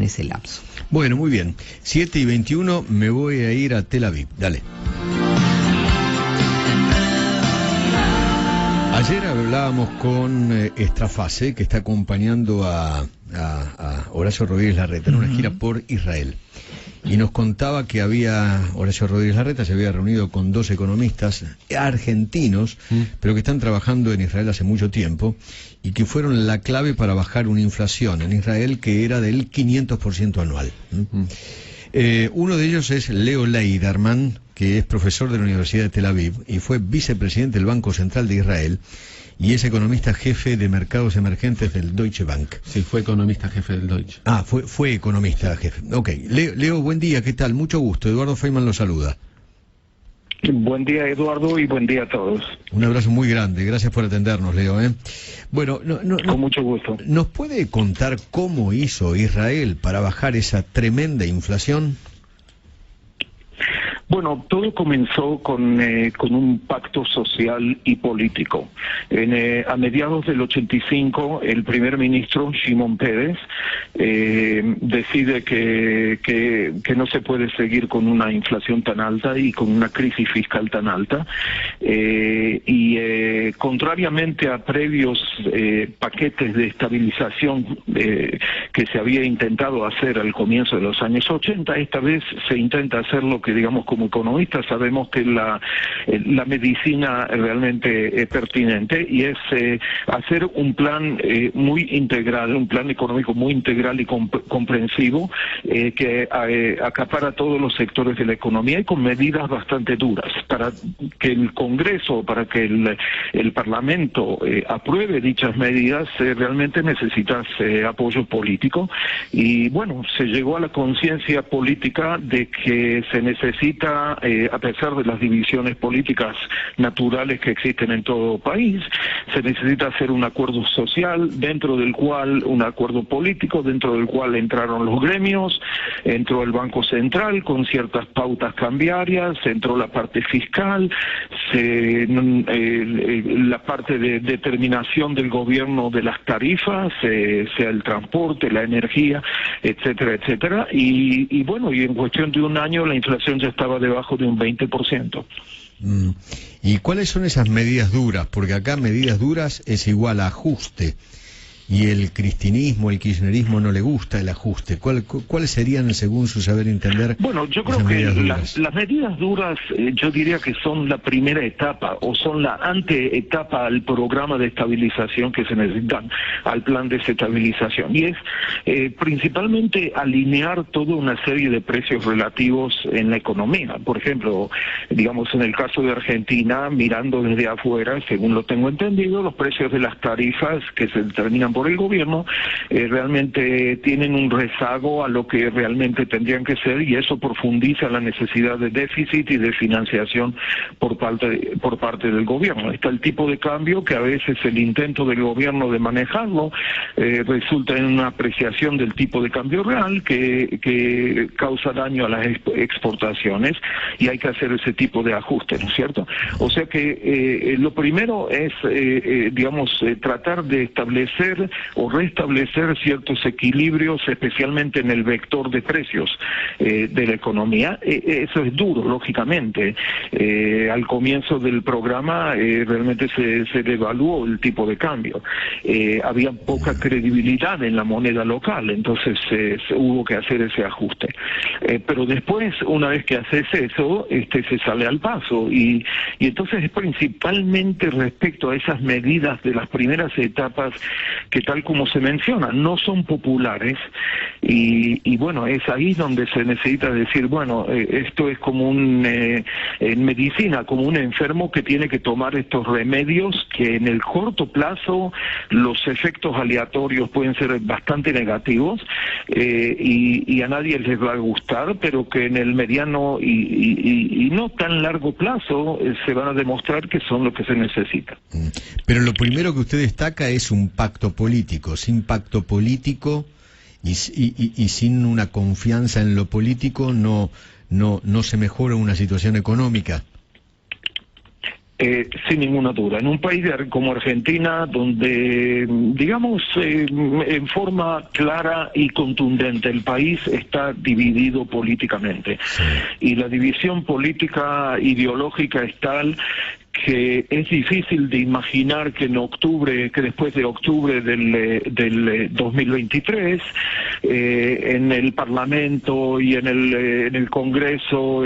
en ese lapso. Bueno, muy bien. 7:21, me voy a ir a Tel Aviv. Dale. Ayer hablábamos con Estrafase, que está acompañando a Horacio Rodríguez Larreta en una gira por Israel. Y nos contaba que Horacio Rodríguez Larreta se había reunido con 2 economistas argentinos, pero que están trabajando en Israel hace mucho tiempo, y que fueron la clave para bajar una inflación en Israel que era del 500% anual. Uno de ellos es Leo Leiderman, que es profesor de la Universidad de Tel Aviv y fue vicepresidente del Banco Central de Israel, y es economista jefe de mercados emergentes del Deutsche Bank. Sí, fue economista jefe del Deutsche. Ah, fue economista jefe. Ok. Leo, buen día, ¿qué tal? Mucho gusto. Eduardo Feynman lo saluda. Buen día, Eduardo, y buen día a todos. Un abrazo muy grande. Gracias por atendernos, Leo. Bueno, con mucho gusto. ¿Nos puede contar cómo hizo Israel para bajar esa tremenda inflación? Bueno, todo comenzó con un pacto social y político. A mediados del 85, el primer ministro, Shimon Peres, decide que no se puede seguir con una inflación tan alta y con una crisis fiscal tan alta. Contrariamente a previos paquetes de estabilización que se había intentado hacer al comienzo de los años 80, esta vez se intenta hacer lo que, digamos, como economistas sabemos que la medicina realmente es pertinente, y es hacer un plan muy integral, un plan económico muy integral y comprensivo que acapara todos los sectores de la economía y con medidas bastante duras. Para que el Congreso, para que el Parlamento apruebe dichas medidas, realmente necesitas apoyo político, y bueno, se llegó a la conciencia política de que se necesita, a pesar de las divisiones políticas naturales que existen en todo país, se necesita hacer un acuerdo social, un acuerdo político, dentro del cual entraron los gremios, entró el Banco Central con ciertas pautas cambiarias, entró la parte fiscal, la parte de determinación del gobierno de las tarifas, sea el transporte, la energía, etcétera, etcétera, y bueno, y en cuestión de un año la inflación ya estaba debajo de un 20%. ¿Y cuáles son esas medidas duras? Porque acá medidas duras es igual a ajuste, y el cristinismo, el kirchnerismo no le gusta el ajuste. ¿Cuáles serían, según su saber entender? Bueno, yo creo que las medidas duras, yo diría que son la primera etapa, o son la anteetapa al programa de estabilización que se necesitan, al plan de estabilización. Y es principalmente alinear toda una serie de precios relativos en la economía. Por ejemplo, digamos, en el caso de Argentina, mirando desde afuera, según lo tengo entendido, los precios de las tarifas que se determinan por el gobierno realmente tienen un rezago a lo que realmente tendrían que ser, y eso profundiza la necesidad de déficit y de financiación por parte del gobierno. Está el tipo de cambio, que a veces el intento del gobierno de manejarlo resulta en una apreciación del tipo de cambio real que causa daño a las exportaciones, y hay que hacer ese tipo de ajuste, ¿no es cierto? O sea que lo primero es, tratar de establecer o restablecer ciertos equilibrios, especialmente en el vector de precios de la economía. Eso es duro, lógicamente. Al comienzo del programa realmente se devaluó el tipo de cambio. Había poca credibilidad en la moneda local, entonces hubo que hacer ese ajuste. Pero después, una vez que haces eso, se sale al paso, y entonces es principalmente respecto a esas medidas de las primeras etapas que, tal como se menciona, no son populares, y bueno, es ahí donde se necesita decir, bueno, esto es como en medicina, como un enfermo que tiene que tomar estos remedios que en el corto plazo los efectos aleatorios pueden ser bastante negativos, y a nadie les va a gustar, pero que en el mediano y no tan largo plazo se van a demostrar que son lo que se necesita. Pero lo primero que usted destaca es un pacto político. Sin pacto político y sin una confianza en lo político no se mejora una situación económica. Sin ninguna duda. En un país como Argentina, donde, digamos, en forma clara y contundente, el país está dividido políticamente. Sí. Y la división política ideológica es tal que es difícil de imaginar que después de octubre del 2023, en el Parlamento y en el Congreso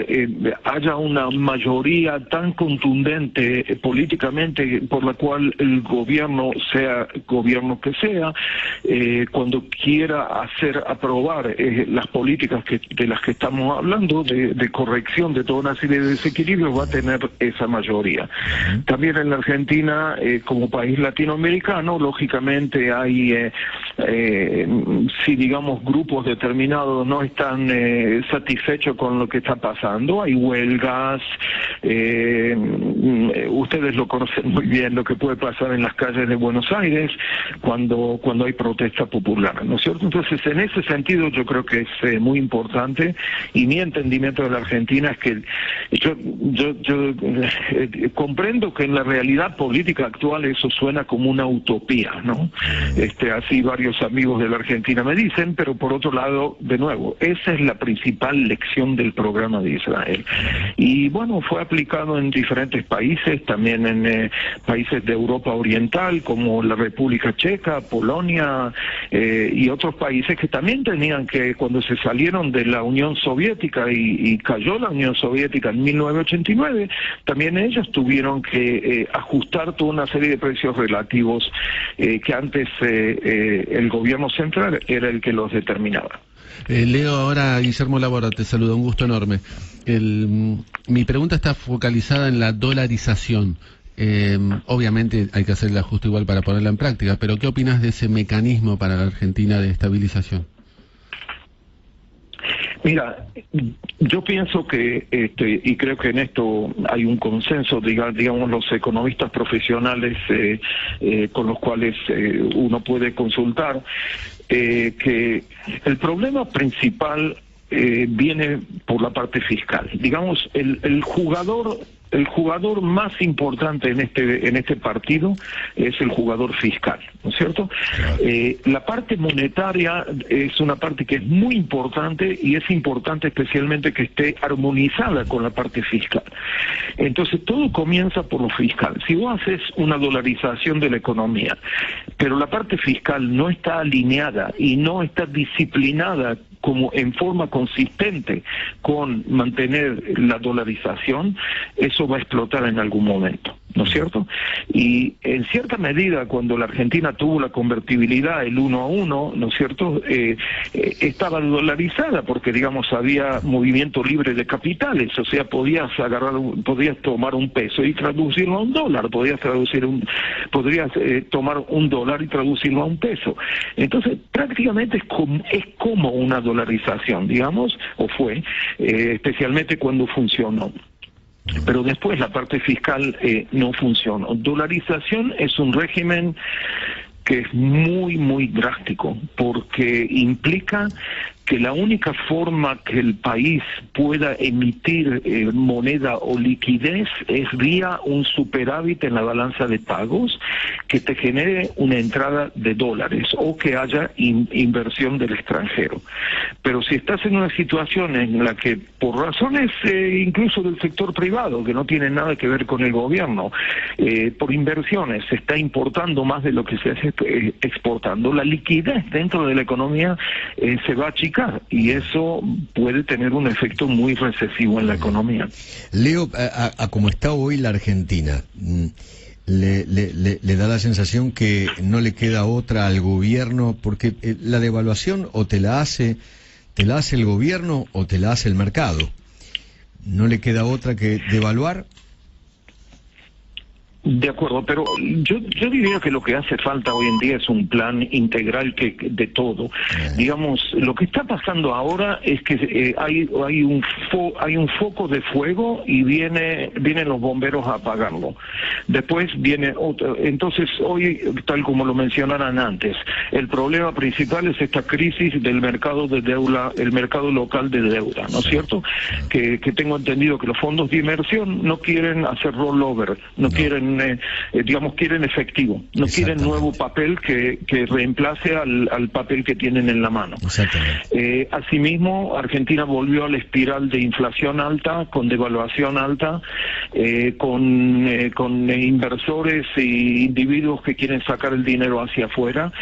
haya una mayoría tan contundente políticamente por la cual el gobierno, sea gobierno que sea, cuando quiera aprobar las políticas de las que estamos hablando, de corrección de toda una serie de desequilibrios, va a tener esa mayoría. También en la Argentina, como país latinoamericano, lógicamente hay, si digamos grupos determinados no están satisfechos con lo que está pasando, hay huelgas, ustedes lo conocen muy bien lo que puede pasar en las calles de Buenos Aires cuando hay protesta popular, ¿no es cierto? Entonces, en ese sentido yo creo que es muy importante, y mi entendimiento de la Argentina es que yo comprendo que en la realidad política actual eso suena como una utopía, ¿no? Así varios amigos de la Argentina me dicen, pero por otro lado, de nuevo, esa es la principal lección del programa de Israel. Y bueno, fue aplicado en diferentes países, también en países de Europa Oriental, como la República Checa, Polonia, y otros países que también tenían que, cuando se salieron de la Unión Soviética y cayó la Unión Soviética en 1989, también ellos tuvieron que ajustar toda una serie de precios relativos que antes el gobierno central era el que los determinaba. Leo, ahora Guillermo Labora, te saluda, un gusto enorme. Mi pregunta está focalizada en la dolarización. Obviamente hay que hacer el ajuste igual para ponerla en práctica, pero ¿qué opinas de ese mecanismo para la Argentina de estabilización? Mira, yo pienso que, y creo que en esto hay un consenso, digamos, los economistas profesionales con los cuales uno puede consultar, que el problema principal viene por la parte fiscal. Digamos, el jugador más importante en este partido es el jugador fiscal, ¿no es cierto? Claro. La parte monetaria es una parte que es muy importante, y es importante especialmente que esté armonizada con la parte fiscal. Entonces todo comienza por lo fiscal. Si vos haces una dolarización de la economía, pero la parte fiscal no está alineada y no está disciplinada como en forma consistente con mantener la dolarización, eso va a explotar en algún momento, ¿no es cierto? Y en cierta medida, cuando la Argentina tuvo la convertibilidad, el 1 a 1, ¿no es cierto?, estaba dolarizada porque, digamos, había movimiento libre de capitales, o sea, podías tomar un peso y traducirlo a un dólar, podrías tomar un dólar y traducirlo a un peso. Entonces, prácticamente es como una dolarización, digamos, o fue, especialmente cuando funcionó. Pero después la parte fiscal no funcionó. Dolarización es un régimen que es muy, muy drástico, porque implica que la única forma que el país pueda emitir moneda o liquidez es vía un superávit en la balanza de pagos que te genere una entrada de dólares o que haya inversión del extranjero. Pero si estás en una situación en la que, por razones incluso del sector privado, que no tienen nada que ver con el gobierno, por inversiones se está importando más de lo que se está exportando, la liquidez dentro de la economía se va a achicar, y eso puede tener un efecto muy recesivo en la economía. Leo, a como está hoy la Argentina, le da la sensación que no le queda otra al gobierno, porque la devaluación o te la hace el gobierno o te la hace el mercado. ¿No le queda otra que devaluar? De acuerdo, pero yo diría que lo que hace falta hoy en día es un plan integral de todo. Digamos, lo que está pasando ahora es que hay un foco de fuego y vienen los bomberos a apagarlo. Después viene otro. Entonces, hoy, tal como lo mencionaron antes, el problema principal es esta crisis del mercado de deuda, el mercado local de deuda, ¿no es cierto? Que tengo entendido que los fondos de inversión no quieren hacer rollover, no quieren quieren efectivo, no quieren nuevo papel que reemplace al papel que tienen en la mano. Asimismo, Argentina volvió a la espiral de inflación alta, con devaluación alta, con inversores e individuos que quieren sacar el dinero hacia afuera.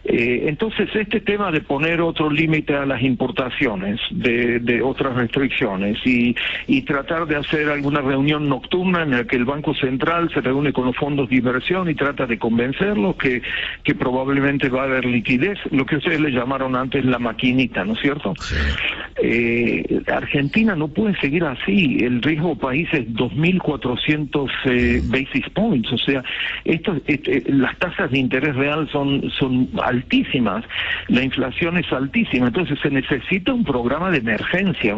Entonces, este tema de poner otro límite a las importaciones, de otras restricciones, y tratar de hacer alguna reunión nocturna en la que el Banco Central se reúne con los fondos de inversión y trata de convencerlos que probablemente va a haber liquidez, lo que ustedes le llamaron antes la maquinita, ¿no es cierto? Sí. Argentina no puede seguir así, el riesgo país es 2.400 basis points, o sea, las tasas de interés real son altísimas, la inflación es altísima, entonces se necesita un programa de emergencia,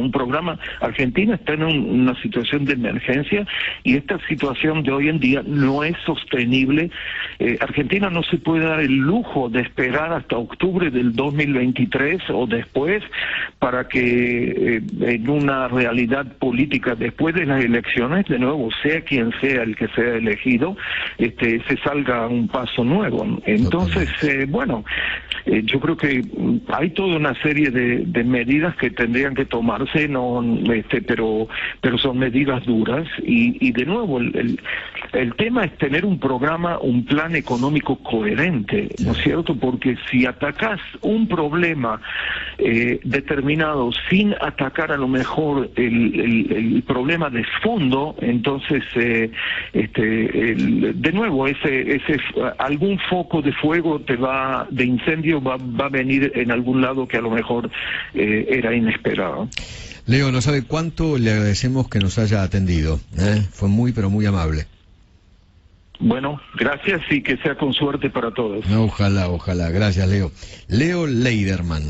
Argentina está en una situación de emergencia y esta situación de hoy en día no es sostenible. Argentina no se puede dar el lujo de esperar hasta octubre del 2023 o después para que en una realidad política después de las elecciones, de nuevo, sea quien sea el que sea elegido, se salga un paso nuevo. Entonces, yo creo que hay toda una serie de medidas que tendrían que tomarse, pero son medidas duras y de nuevo el tema es tener un programa, un plan económico coherente, ¿no es cierto? Porque si atacás un problema determinado sin atacar a lo mejor el problema de fondo, entonces de nuevo algún foco de fuego de incendio va a venir en algún lado que a lo mejor era inesperado. Leo, no sabe cuánto le agradecemos que nos haya atendido, fue muy pero muy amable. Bueno, gracias y que sea con suerte para todos. Ojalá, gracias Leo. Leo Leiderman.